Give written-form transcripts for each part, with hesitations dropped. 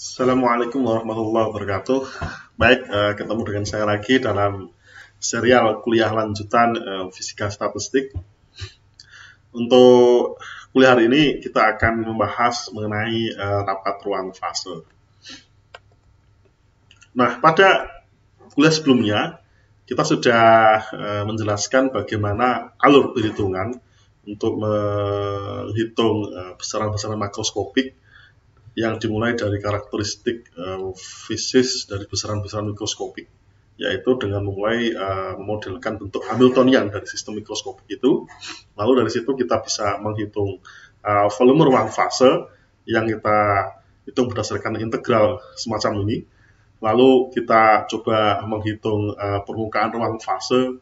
Assalamualaikum warahmatullahi wabarakatuh. Baik, ketemu dengan saya lagi dalam serial kuliah lanjutan Fisika Statistik. Untuk kuliah hari ini kita akan membahas mengenai rapat ruang fase. Nah, pada kuliah sebelumnya kita sudah menjelaskan bagaimana alur perhitungan untuk menghitung besaran-besaran makroskopik yang dimulai dari karakteristik fisis dari besaran-besaran mikroskopik, yaitu dengan memulai memodelkan bentuk Hamiltonian dari sistem mikroskopik itu. Lalu dari situ kita bisa menghitung volume ruang fase yang kita hitung berdasarkan integral semacam ini. Lalu kita coba menghitung permukaan ruang fase,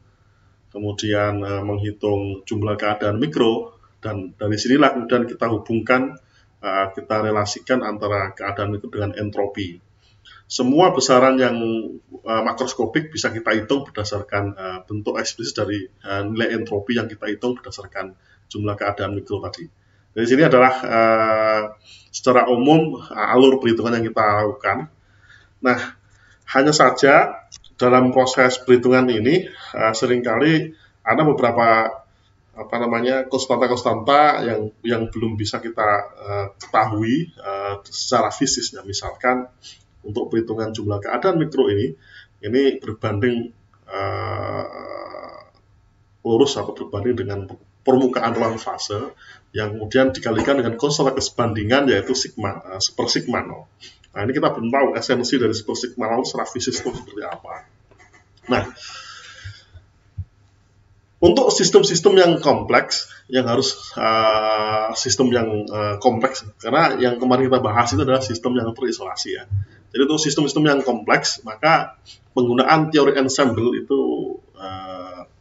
kemudian menghitung jumlah keadaan mikro, dan dari sinilah kemudian kita hubungkan, kita relasikan antara keadaan itu dengan entropi. Semua besaran yang makroskopik bisa kita hitung berdasarkan bentuk eksplisit dari nilai entropi yang kita hitung berdasarkan jumlah keadaan mikro tadi. Dari sini adalah secara umum alur perhitungan yang kita lakukan. Nah, hanya saja dalam proses perhitungan ini seringkali ada beberapa konstanta-konstanta yang belum bisa kita ketahui secara fisisnya. Misalkan untuk perhitungan jumlah keadaan mikro ini berbanding lurus atau berbanding dengan permukaan ruang fase yang kemudian dikalikan dengan konstanta kesebandingan yaitu sigma, sepersigma nol. Nah, ini kita belum tahu esensi dari sepersigma nol secara fisis itu seperti apa. Nah, untuk sistem-sistem yang kompleks, yang harus sistem yang kompleks, karena yang kemarin kita bahas itu adalah sistem yang terisolasi ya. Jadi untuk sistem-sistem yang kompleks, maka penggunaan teori ensemble itu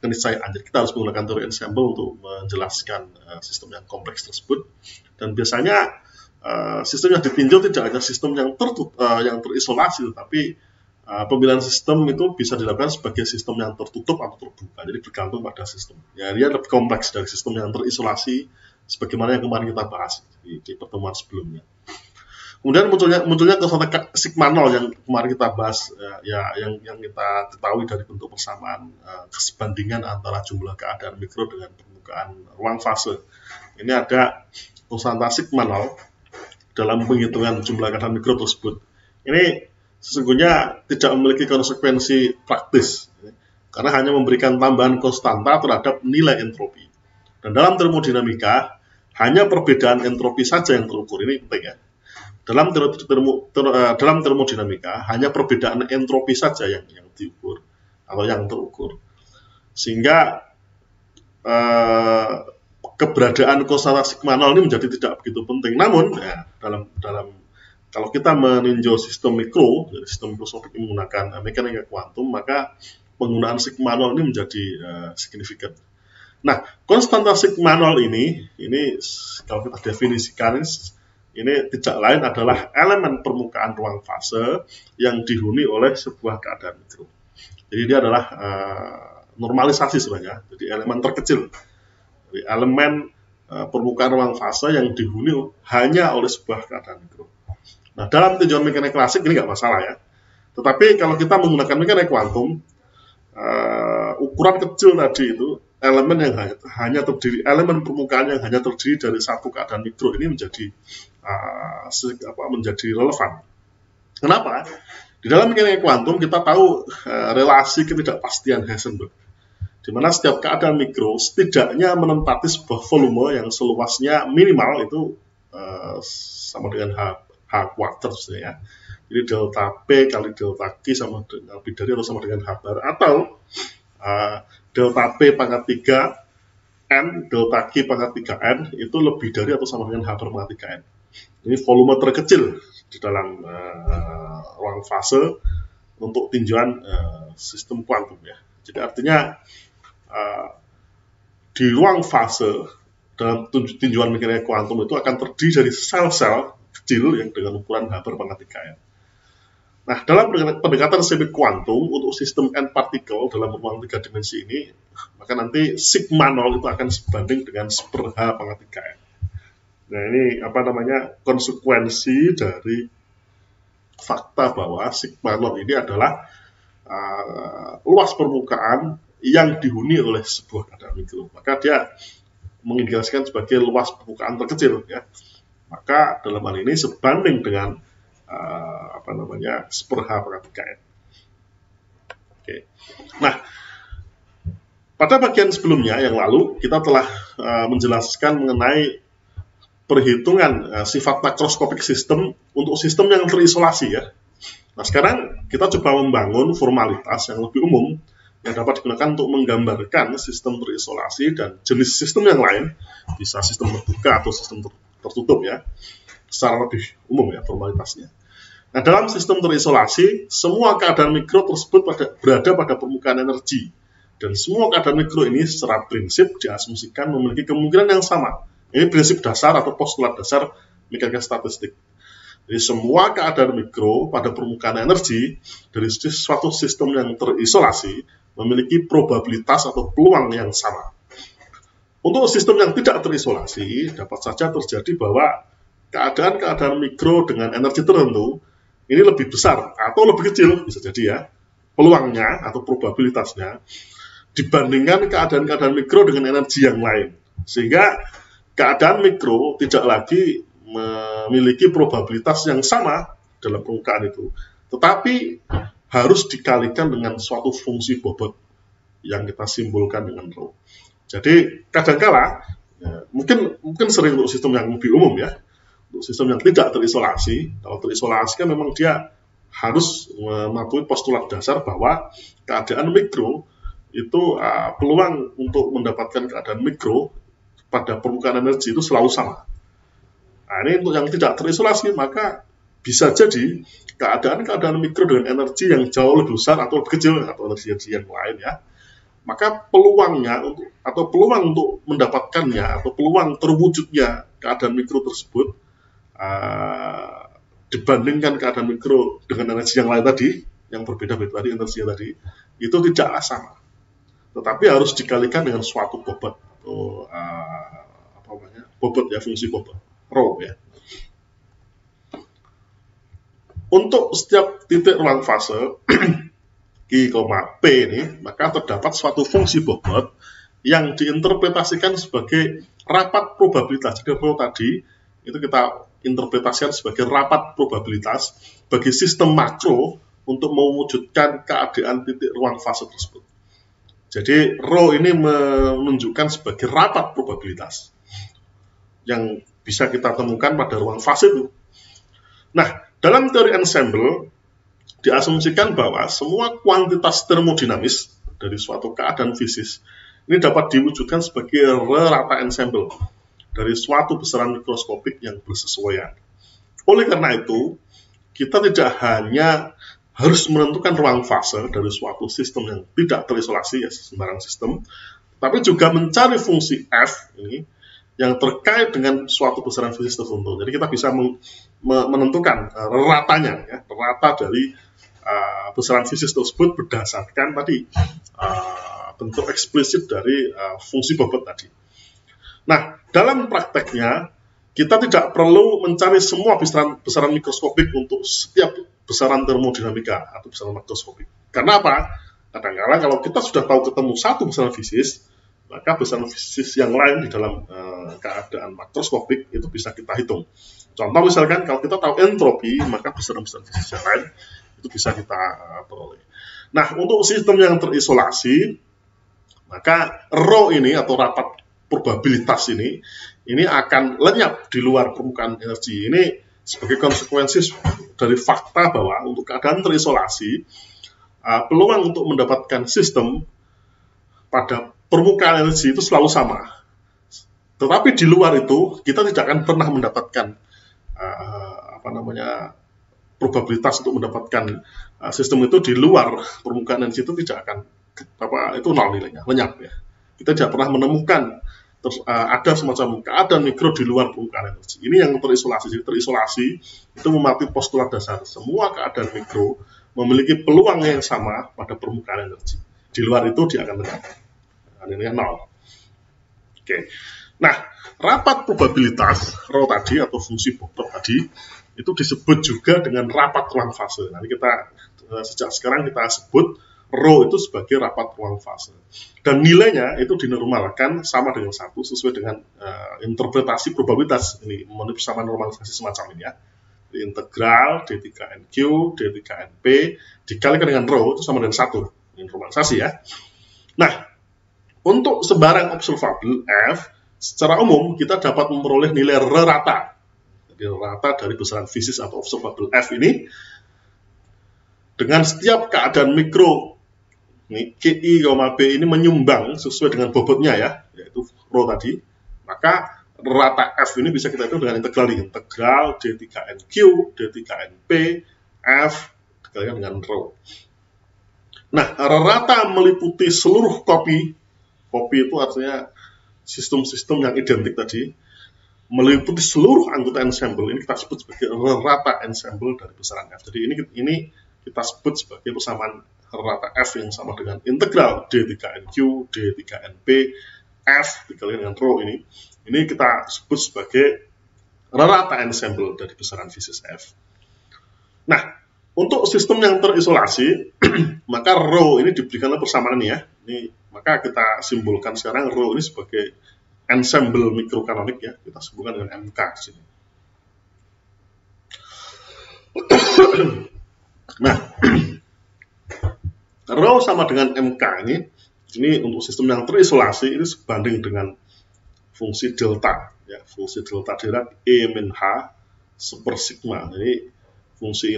keniscayaan. Jadi kita harus menggunakan teori ensemble untuk menjelaskan sistem yang kompleks tersebut. Dan biasanya sistem yang ditinjau tidak hanya sistem yang terisolasi, tetapi pemilihan sistem itu bisa dilakukan sebagai sistem yang tertutup atau terbuka. Jadi bergantung pada sistem. Ya, dia lebih kompleks dari sistem yang terisolasi, sebagaimana yang kemarin kita bahas di pertemuan sebelumnya. Kemudian munculnya konstanta sigma nol yang kemarin kita bahas, yang kita ketahui dari bentuk persamaan kesebandingan antara jumlah keadaan mikro dengan permukaan ruang fase. Ini ada konstanta sigma nol dalam penghitungan jumlah keadaan mikro tersebut. Ini sesungguhnya tidak memiliki konsekuensi praktis, karena hanya memberikan tambahan konstanta terhadap nilai entropi. Dan dalam termodinamika, hanya perbedaan entropi saja yang terukur. Ini penting ya. Dalam termodinamika, hanya perbedaan entropi saja yang diukur atau yang terukur. Sehingga keberadaan konstanta sigma nol ini menjadi tidak begitu penting. Namun, ya, kalau kita meninjau sistem mikro, sistem mikroskopik menggunakan mekanika kuantum, maka penggunaan sigma nol ini menjadi signifikan. Nah, konstanta sigma nol ini kalau kita definisikan, ini tidak lain adalah elemen permukaan ruang fase yang dihuni oleh sebuah keadaan mikro. Jadi dia adalah normalisasi sebenarnya, jadi elemen terkecil. Jadi elemen permukaan ruang fase yang dihuni hanya oleh sebuah keadaan mikro. Nah, dalam tinjauan mekanik klasik ini nggak masalah ya. Tetapi kalau kita menggunakan mekanik kuantum, ukuran kecil tadi itu, elemen yang hanya terdiri, elemen permukaan yang hanya terdiri dari satu keadaan mikro ini menjadi relevan. Kenapa? Di dalam mekanik kuantum kita tahu relasi ketidakpastian Heisenberg, di mana setiap keadaan mikro setidaknya menempati sebuah volume yang seluasnya minimal itu sama dengan H kuarter ya. Jadi delta P kali delta Q sama dengan lebih dari atau sama dengan H bar, atau delta P pangkat 3 N delta Q pangkat 3 N itu lebih dari atau sama dengan H bar pangkat 3 N. Ini volume terkecil di dalam ruang fase untuk tinjauan sistem kuantum ya. Jadi artinya di ruang fase dalam tinjauan mekanika kuantum itu akan terdiri dari sel-sel kecil yang dengan ukuran H bar pangkat 3 N. Nah, dalam pendekatan semi kuantum untuk sistem n partikel dalam ruang 3 dimensi ini, maka nanti sigma nol itu akan sebanding dengan seper H pangkat 3 N. Nah, ini konsekuensi dari fakta bahwa sigma nol ini adalah luas permukaan yang dihuni oleh sebuah keadaan mikro. Maka dia mengindikasikan sebagai luas permukaan terkecil, ya. Maka dalam hal ini sebanding dengan seper H per 3N. Oke. Nah, pada bagian sebelumnya yang lalu kita telah menjelaskan mengenai perhitungan sifat makroskopik sistem untuk sistem yang terisolasi, ya. Nah, sekarang kita coba membangun formalitas yang lebih umum yang dapat digunakan untuk menggambarkan sistem terisolasi dan jenis sistem yang lain, bisa sistem terbuka atau sistem tertutup, ya, secara lebih umum, ya, formalitasnya. Nah, dalam sistem terisolasi, semua keadaan mikro tersebut berada pada permukaan energi, dan semua keadaan mikro ini secara prinsip diasumsikan memiliki kemungkinan yang sama. Ini prinsip dasar atau postulat dasar mekanika statistik. Jadi semua keadaan mikro pada permukaan energi dari suatu sistem yang terisolasi memiliki probabilitas atau peluang yang sama. Untuk sistem yang tidak terisolasi, dapat saja terjadi bahwa keadaan-keadaan mikro dengan energi tertentu ini lebih besar atau lebih kecil, bisa jadi, ya, peluangnya atau probabilitasnya dibandingkan keadaan-keadaan mikro dengan energi yang lain. Sehingga keadaan mikro tidak lagi memiliki probabilitas yang sama dalam permukaan itu, tetapi harus dikalikan dengan suatu fungsi bobot yang kita simbolkan dengan rho. Jadi kadangkala, ya, mungkin sering untuk sistem yang lebih umum, ya, untuk sistem yang tidak terisolasi. Kalau terisolasi kan memang dia harus mematuhi postulat dasar bahwa keadaan mikro itu peluang untuk mendapatkan keadaan mikro pada permukaan energi itu selalu sama. Nah, ini untuk yang tidak terisolasi, maka bisa jadi keadaan-keadaan mikro dengan energi yang jauh lebih besar atau lebih kecil atau energi yang lain, ya. Maka peluangnya peluang untuk mendapatkannya atau peluang terwujudnya keadaan mikro tersebut dibandingkan keadaan mikro dengan energi yang lain tadi, yang berbeda-beda tadi energinya tadi, itu tidaklah sama. Tetapi harus dikalikan dengan suatu bobot atau bobot, ya, fungsi bobot rho, ya. Untuk setiap titik ruang fase I, P ini, maka terdapat suatu fungsi bobot yang diinterpretasikan sebagai rapat probabilitas. Jadi rho tadi itu kita interpretasikan sebagai rapat probabilitas bagi sistem makro untuk mewujudkan keadaan titik ruang fase tersebut. Jadi rho ini menunjukkan sebagai rapat probabilitas yang bisa kita temukan pada ruang fase itu. Nah, dalam teori ensemble diasumsikan bahwa semua kuantitas termodinamis dari suatu keadaan fisis ini dapat diwujudkan sebagai rata ensemble dari suatu besaran mikroskopik yang bersesuaian. Oleh karena itu, kita tidak hanya harus menentukan ruang fase dari suatu sistem yang tidak terisolasi, ya, sembarang sistem, tapi juga mencari fungsi F ini yang terkait dengan suatu besaran fisis tertentu. Jadi kita bisa menentukan ratanya, ya, rata dari besaran fisis tersebut berdasarkan tadi bentuk eksplisit dari fungsi bobot tadi. Nah, dalam prakteknya kita tidak perlu mencari semua besaran mikroskopik untuk setiap besaran termodinamika atau besaran makroskopik. Karena apa? Kadang-kadang kalau kita sudah tahu ketemu satu besaran fisis, maka besaran fisis yang lain di dalam keadaan makroskopik itu bisa kita hitung. Contoh misalkan kalau kita tahu entropi, maka besaran-besaran fisis yang lain itu bisa kita peroleh. Nah, untuk sistem yang terisolasi, maka rho ini atau rapat probabilitas ini akan lenyap di luar permukaan energi. Ini sebagai konsekuensi dari fakta bahwa untuk keadaan terisolasi, peluang untuk mendapatkan sistem pada permukaan energi itu selalu sama. Tetapi di luar itu kita tidak akan pernah mendapatkan probabilitas untuk mendapatkan sistem itu di luar permukaan energi itu tidak akan itu nol nilainya, lenyap, ya. Kita tidak pernah menemukan ada semacam keadaan mikro di luar permukaan energi. Ini yang terisolasi. Jadi terisolasi itu mematuhi postulat dasar. Semua keadaan mikro memiliki peluang yang sama pada permukaan energi. Di luar itu dia akan lenyap. Nilainya nol. Oke. Nah, rapat probabilitas rho tadi atau fungsi bobot tadi itu disebut juga dengan rapat ruang fase. Nanti kita sejak sekarang kita sebut rho itu sebagai rapat ruang fase. Dan nilainya itu dinormalkan sama dengan 1 sesuai dengan interpretasi probabilitas ini memenuhi persamaan normalisasi semacam ini ya. Integral D3NQ, D3NP dikalikan dengan rho itu sama dengan 1. Ini normalisasi ya. Nah, untuk sebarang observable F, secara umum kita dapat memperoleh nilai rata. Jadi rata dari besaran fisis atau observable F ini dengan setiap keadaan mikro ini, KI, B ini menyumbang sesuai dengan bobotnya ya, yaitu rho tadi. Maka rata F ini bisa kita hitung dengan integral D3NQ, D3NP, F dikalikan dengan rho. Nah, rata meliputi seluruh kopi itu artinya sistem-sistem yang identik tadi, meliputi seluruh anggota ensemble, ini kita sebut sebagai rata ensemble dari besaran F. Jadi ini kita sebut sebagai persamaan rata F yang sama dengan integral D3NQ, D3NP, F dikalikan dengan rho ini. Ini kita sebut sebagai rata ensemble dari besaran fisis F. Nah, untuk sistem yang terisolasi, maka rho ini diberikanlah persamaan ini ya. Maka kita simbolkan sekarang rho ini sebagai ensemble mikrokanonik ya. Kita simbolkan dengan MK di sini. Nah, rho sama dengan MK ini untuk sistem yang terisolasi ini sebanding dengan fungsi delta ya, fungsi delta Dirac E min H seper sigma. Jadi fungsi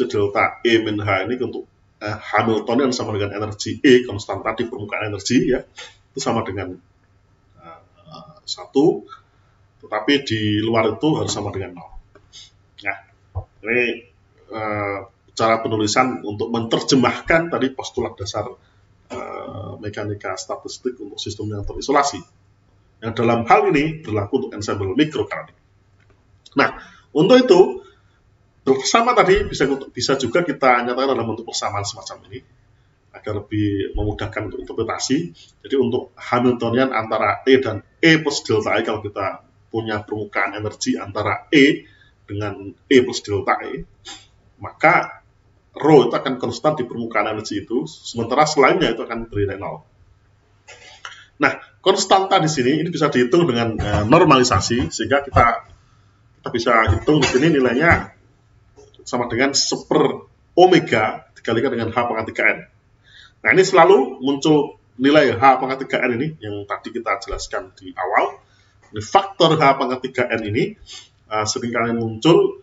delta E min H ini untuk Hamiltonian sama dengan energi E konstanta di permukaan energi ya, itu sama dengan 1, tetapi di luar itu harus sama dengan 0. Nah, ini cara penulisan untuk menerjemahkan tadi postulat dasar mekanika statistik untuk sistem yang terisolasi. Yang dalam hal ini berlaku untuk ensemble mikrokanonik. Nah, untuk itu bersama tadi bisa juga kita nyatakan dalam bentuk persamaan semacam ini agar lebih memudahkan untuk interpretasi. Jadi untuk Hamiltonian antara E dan E plus delta E, kalau kita punya permukaan energi antara E dengan E plus delta E, maka rho itu akan konstan di permukaan energi itu, sementara selainnya itu akan bernilai 0. Nah, konstanta di sini ini bisa dihitung dengan normalisasi, sehingga kita bisa hitung di sini nilainya sama dengan seper omega dikalikan dengan H pangkat 3N. Nah, ini selalu muncul nilai H pangkat 3N ini yang tadi kita jelaskan di awal. Ini faktor H pangkat 3N ini seringkali muncul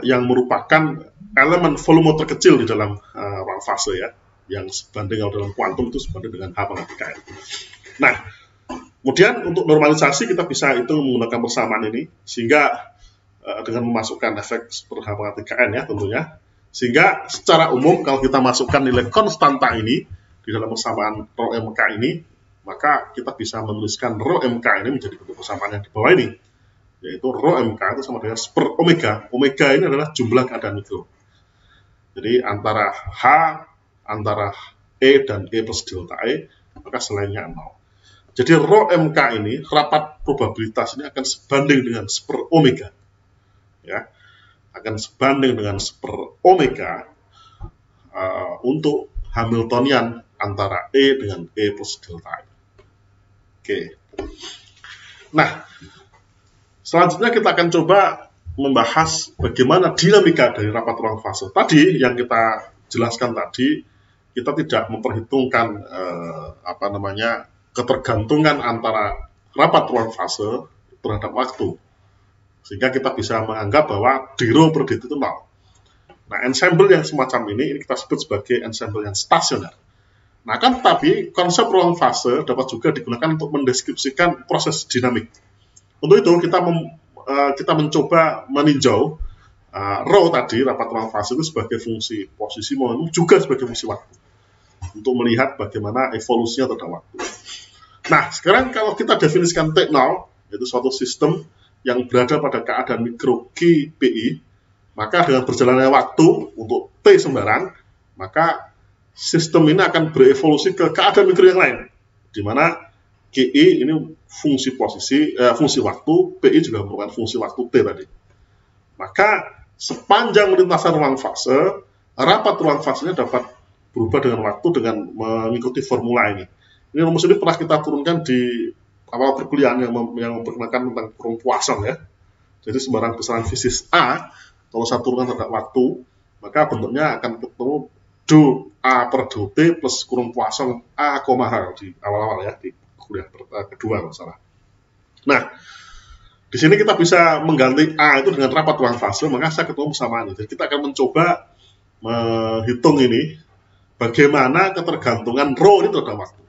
yang merupakan elemen volume terkecil di dalam ruang fase ya, yang sebanding kalau dalam kuantum itu sebanding dengan H pangkat 3N. Nah, kemudian untuk normalisasi kita bisa hitung menggunakan persamaan ini, sehingga dengan memasukkan efek per H pangkat 3N ya tentunya, sehingga secara umum kalau kita masukkan nilai konstanta ini di dalam persamaan rho MK ini, maka kita bisa menuliskan rho MK ini menjadi bentuk persamaan yang di bawah ini, yaitu rho MK itu sama dengan per omega. Omega ini adalah jumlah keadaan mikro. Jadi antara E dan E plus delta E, maka selainnya 0. Jadi rho MK ini, rapat probabilitas ini akan sebanding dengan seper omega. Ya, akan sebanding dengan seper omega untuk Hamiltonian antara E dengan E plus delta E. Oke. Nah, selanjutnya kita akan coba membahas bagaimana dinamika dari rapat ruang fase. Tadi yang kita jelaskan tadi, kita tidak memperhitungkan ketergantungan antara rapat ruang fase terhadap waktu, sehingga kita bisa menganggap bahwa di rho per dt itu 0. Nah, ensemble yang semacam ini kita sebut sebagai ensemble yang stasioner. Nah, kan tetapi konsep ruang fase dapat juga digunakan untuk mendeskripsikan proses dinamik. Untuk itu kita mencoba meninjau rho tadi, rapat ruang fase itu sebagai fungsi posisi momentum, juga sebagai fungsi waktu, untuk melihat bagaimana evolusinya terhadap waktu. Nah, sekarang kalau kita definisikan T0, yaitu suatu sistem yang berada pada keadaan mikro Q PI, maka dengan berjalannya waktu untuk T sembarang, maka sistem ini akan berevolusi ke keadaan mikro yang lain, di mana QI ini fungsi posisi, fungsi waktu, PI juga merupakan fungsi waktu T tadi. Maka sepanjang lintasan ruang fase, rapat ruang fasenya dapat berubah dengan waktu dengan mengikuti formula ini. Ini rumus ini pernah kita turunkan di awal perkuliahan yang memperkenalkan tentang kurung Poisson ya. Jadi sembarang besaran fisis A, kalau saya turunkan terhadap waktu, maka bentuknya akan ketemu do A per do T plus kurung Poisson A, H di awal-awal ya, di kuliah kedua kalau salah. Nah, di sini kita bisa mengganti A itu dengan rapat ruang fase, maka saya ketemu persamaan. Jadi kita akan mencoba menghitung ini, bagaimana ketergantungan rho ini terhadap waktu.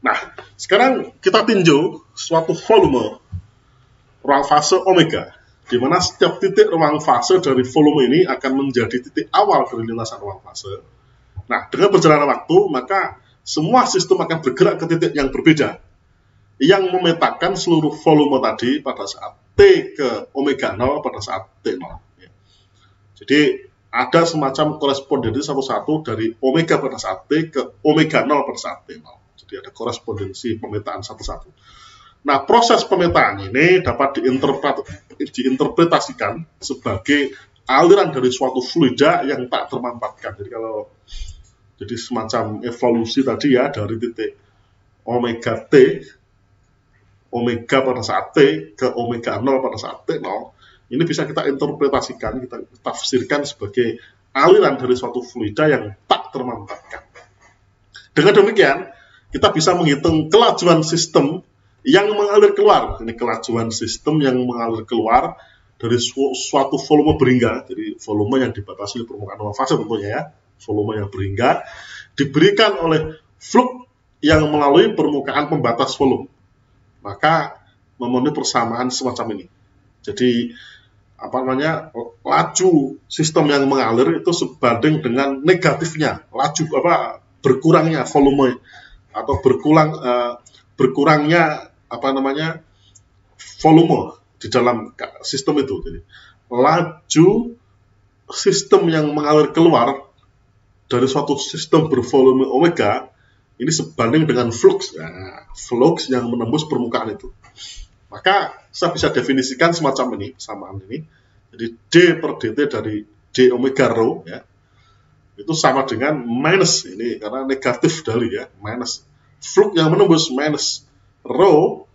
Nah, sekarang kita tinjau suatu volume ruang fase omega, di mana setiap titik ruang fase dari volume ini akan menjadi titik awal dari lintasan ruang fase. Nah, dengan berjalannya waktu, maka semua sistem akan bergerak ke titik yang berbeda, yang memetakan seluruh volume tadi pada saat T ke omega 0 pada saat T0. Jadi, ada semacam korespondensi satu-satu dari omega pada saat T ke omega 0 pada saat T0. Jadi, ada korespondensi pemetaan satu-satu. Nah, proses pemetaan ini dapat diinterpretasikan sebagai aliran dari suatu fluida yang tak termampatkan. Jadi semacam evolusi tadi ya, dari titik omega T, omega pada saat T ke omega 0 pada saat T0, ini bisa kita interpretasikan, kita tafsirkan sebagai aliran dari suatu fluida yang tak termampatkan. Dengan demikian, kita bisa menghitung kelajuan sistem yang mengalir keluar. Ini kelajuan sistem yang mengalir keluar dari suatu volume berhingga. Jadi volume yang dibatasi oleh permukaan ruang fase tentunya ya. Volume yang berhingga diberikan oleh flux yang melalui permukaan pembatas volume. Maka memenuhi persamaan semacam ini. Jadi laju sistem yang mengalir itu sebanding dengan negatifnya, berkurangnya volume atau berkurangnya volume di dalam sistem itu. Jadi, laju sistem yang mengalir keluar dari suatu sistem bervolume omega ini sebanding dengan flux, flux yang menembus permukaan itu. Maka saya bisa definisikan semacam ini, persamaan ini. Jadi D per dt dari D omega rho ya, itu sama dengan minus ini karena negatif dari ya, minus flux yang menembus minus rho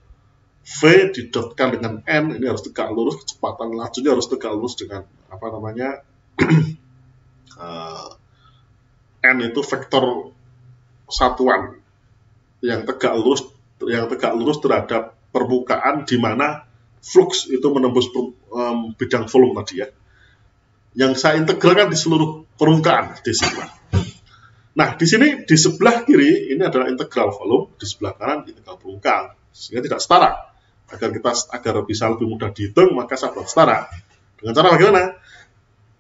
V didotkan dengan N, ini harus tegak lurus, kecepatan lajunya harus tegak lurus dengan N itu vektor satuan yang tegak lurus terhadap permukaan di mana flux itu menembus bidang volume tadi ya. Yang saya integralkan di seluruh permukaan d sigma. Nah, di sini di sebelah kiri ini adalah integral volume, di sebelah kanan integral permukaan, sehingga tidak setara. Agar bisa lebih mudah dihitung, maka saya buat setara. Dengan cara bagaimana?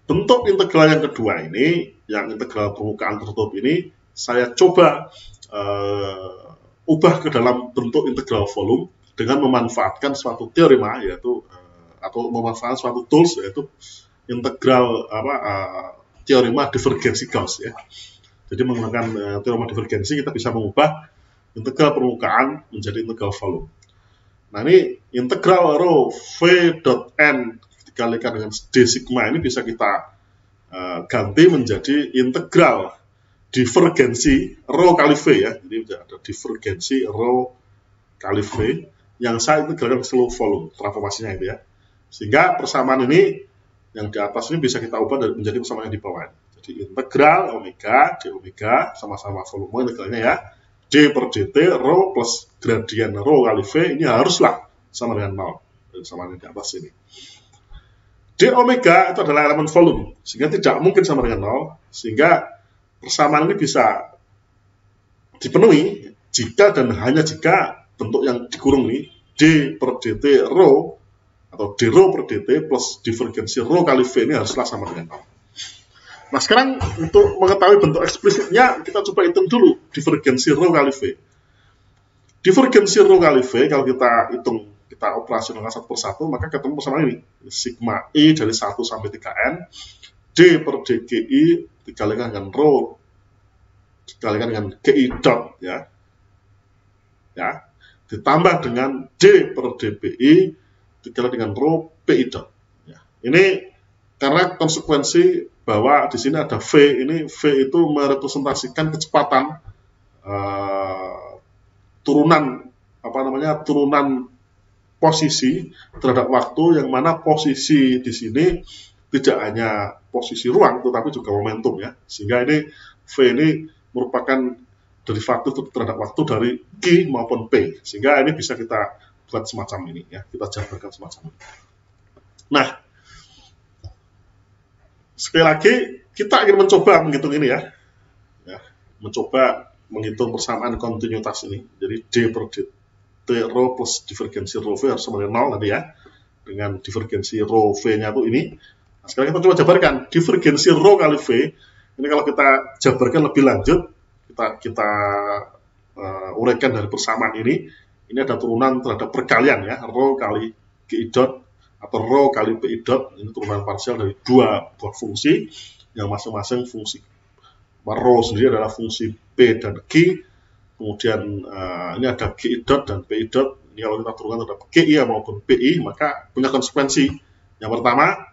Bentuk integral yang kedua ini, yang integral permukaan tertutup ini, saya coba ubah ke dalam bentuk integral volume dengan memanfaatkan suatu teorema, yaitu atau memanfaatkan suatu tools, yaitu integral teorema divergensi Gauss ya. Jadi menggunakan teorema divergensi kita bisa mengubah integral permukaan menjadi integral volume. Nah, ini integral rho V dot N dikalikan dengan d sigma ini bisa kita ganti menjadi integral divergensi rho kali V ya. Jadi ada divergensi rho kali V yang saya integralkan ke seluruh volume, transformasinya itu ya. Sehingga persamaan ini yang di atas ini bisa kita ubah menjadi persamaan yang di bawah. Jadi integral omega, d omega sama-sama volume integralnya ya. D per dt rho plus gradien rho kali V ini haruslah sama dengan 0. Sama dengan di atas ini. D omega itu adalah elemen volume, sehingga tidak mungkin sama dengan 0. Sehingga persamaan ini bisa dipenuhi jika dan hanya jika bentuk yang dikurung ini D per dt rho atau d rho per dt plus divergensi rho kali V ini haruslah sama dengan 0. Nah, sekarang untuk mengetahui bentuk eksplisitnya, kita coba hitung dulu divergensi rho kali V. Divergensi rho kali V, kalau kita hitung, kita operasionalkan satu persatu, maka ketemu persamaan ini. Sigma I dari 1 sampai 3N, D per DGI dikalikan dengan rho, dikalikan dengan GI dot, ya, ditambah dengan D per DPI dikalikan dengan rho PI dot. Ya. Ini karena konsekuensi bahwa di sini ada V, ini V itu merepresentasikan kecepatan turunan posisi terhadap waktu, yang mana posisi di sini tidak hanya posisi ruang tetapi juga momentum ya. Sehingga ini V ini merupakan derivatif terhadap waktu dari Q maupun P. Sehingga ini bisa kita buat semacam ini ya, kita jabarkan semacam ini. Nah, sekali lagi kita ingin mencoba menghitung ini ya, mencoba menghitung persamaan kontinuitas ini. Jadi D per dt rho plus divergensi rho V harus sama dengan 0 nanti ya, dengan divergensi rho V-nya itu ini. Nah, sekarang kita coba jabarkan divergensi rho kali V. Ini kalau kita jabarkan lebih lanjut, kita uraikan dari persamaan ini ada turunan terhadap perkalian ya, rho kali GI dot atau rho kali PI dot. Ini turunan parsial dari dua fungsi yang masing-masing fungsi. Rho sendiri adalah fungsi P dan Q, kemudian ini ada GI dot dan PI dot. Ini kalau kita turunkan terhadap GI maupun PI, maka punya konsekuensi. Yang pertama,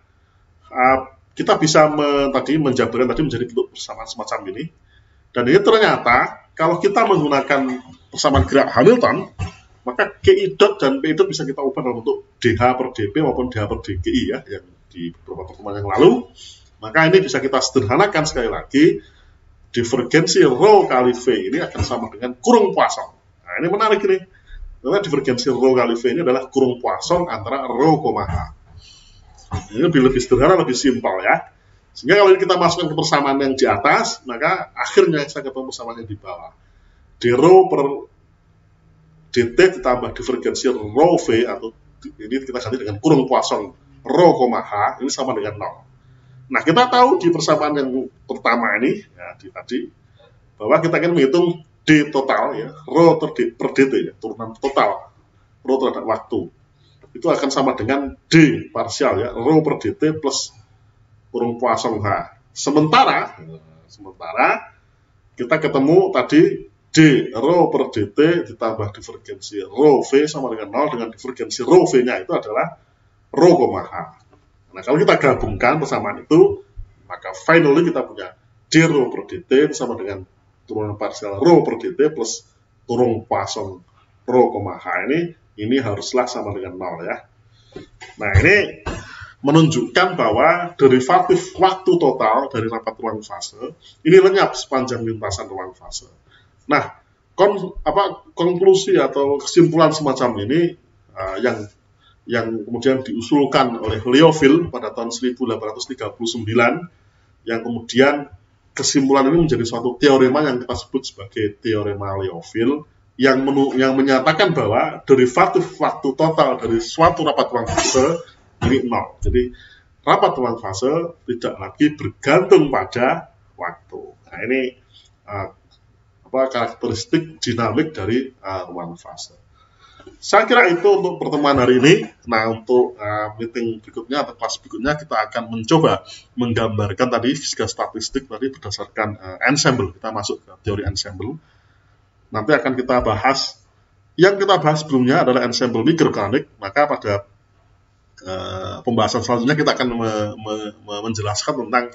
kita bisa menjabarkan tadi menjadi bentuk persamaan semacam ini. Dan ini ternyata kalau kita menggunakan persamaan gerak Hamilton, maka GI dot dan PI dot bisa kita ubah dalam bentuk DH per dP maupun DH per dGi ya, yang di beberapa pertemuan yang lalu. Maka ini bisa kita sederhanakan sekali lagi, divergensi rho kali V ini akan sama dengan kurung Poisson. Nah, ini menarik ini, karena divergensi rho kali V ini adalah kurung Poisson antara rho, H. Ini lebih sederhana, lebih simpel ya. Sehingga kalau kita masukkan ke persamaan yang di atas, maka akhirnya saya ketemu persamaan yang di bawah. D rho per dt ditambah divergensi rho V, atau ini kita ganti dengan kurung Poisson rho, H, ini sama dengan 0. Nah, kita tahu di persamaan yang pertama ini ya, tadi bahwa kita ingin menghitung D total ya, rho per dt ya, turunan total rho terhadap waktu. Itu akan sama dengan D parsial ya, rho per dt plus kurung Poisson H. Sementara kita ketemu tadi D rho per dt ditambah divergensi rho V sama dengan 0, dengan divergensi rho V-nya itu adalah rho, H. Nah, kalau kita gabungkan persamaan itu, maka finally kita punya D rho per dt sama dengan turunan parsial rho per dt plus kurung Poisson rho, H. Ini haruslah sama dengan 0 ya. Nah, ini menunjukkan bahwa derivatif waktu total dari rapat ruang fase ini lenyap sepanjang lintasan ruang fase. Nah, konklusi atau kesimpulan semacam ini yang kemudian diusulkan oleh Liouville pada tahun 1839, yang kemudian kesimpulan ini menjadi suatu teorema yang kita sebut sebagai teorema Liouville, yang menyatakan bahwa derivatif waktu total dari suatu rapat ruang fase ini 0. Jadi rapat ruang fase tidak lagi bergantung pada waktu. Nah, ini karakteristik dinamik dari ruang fase. Saya kira itu untuk pertemuan hari ini. Nah, untuk meeting berikutnya atau kelas berikutnya kita akan mencoba menggambarkan tadi fisika statistik tadi berdasarkan ensemble. Kita masuk ke teori ensemble. Nanti akan kita bahas, yang kita bahas sebelumnya adalah ensemble mikrokanonik. Maka pada pembahasan selanjutnya kita akan menjelaskan tentang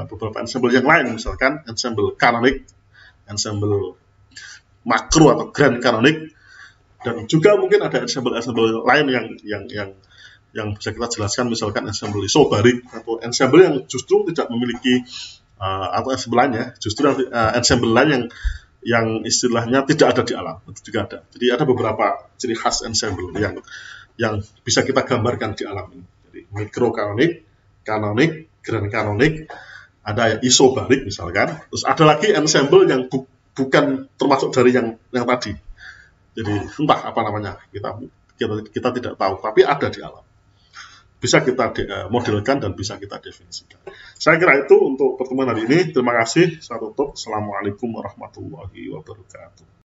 beberapa ensemble yang lain, misalkan ensemble kanonik, ensemble makro atau grand kanonik, dan juga mungkin ada ensemble lain yang bisa kita jelaskan, misalkan ensemble isobarik atau ensemble yang justru tidak memiliki atau ensemble lainnya justru ensemble lain yang istilahnya tidak ada di alam, itu juga ada. Jadi ada beberapa ciri khas ensemble yang bisa kita gambarkan di alam ini. Jadi mikrokanonik, kanonik, grand kanonik, ada isobarik misalkan. Terus ada lagi ensemble yang bukan termasuk dari yang tadi. Jadi entah apa namanya, kita tidak tahu, tapi ada di alam. Bisa kita modelkan dan bisa kita definisikan. Saya kira itu untuk pertemuan hari ini. Terima kasih. Saya tutup. Assalamualaikum warahmatullahi wabarakatuh.